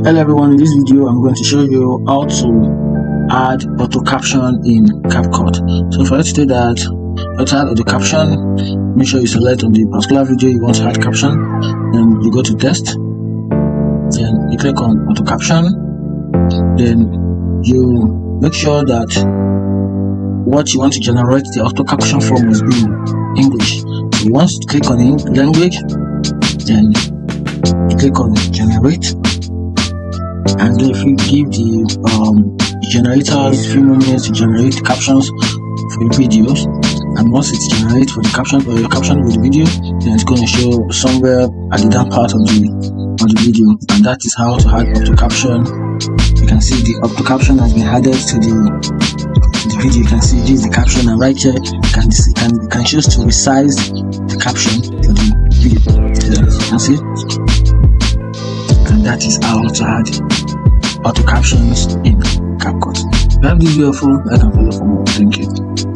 Hello everyone, in this video I'm going to show you how to add auto caption in CapCut. So for you to do that, let's add auto caption. Make sure you select on the particular video you want to add caption, then you go to test, then you click on auto caption, then you make sure that what you want to generate the auto caption from must be in English. So you want to click on language, then you click on generate, and then if you give the generators a few minutes to generate captions for your videos, and once it's generated for the caption or your caption with the video, then it's going to show somewhere at the down part of the video, and that is how to add auto caption. You can see the auto caption has been added to the video. You can see this is the caption, and right here you can choose to resize the caption for the video. You can see, and that is how to add auto captions in CapCut. If you have this video helpful, like and follow for more. Thank you.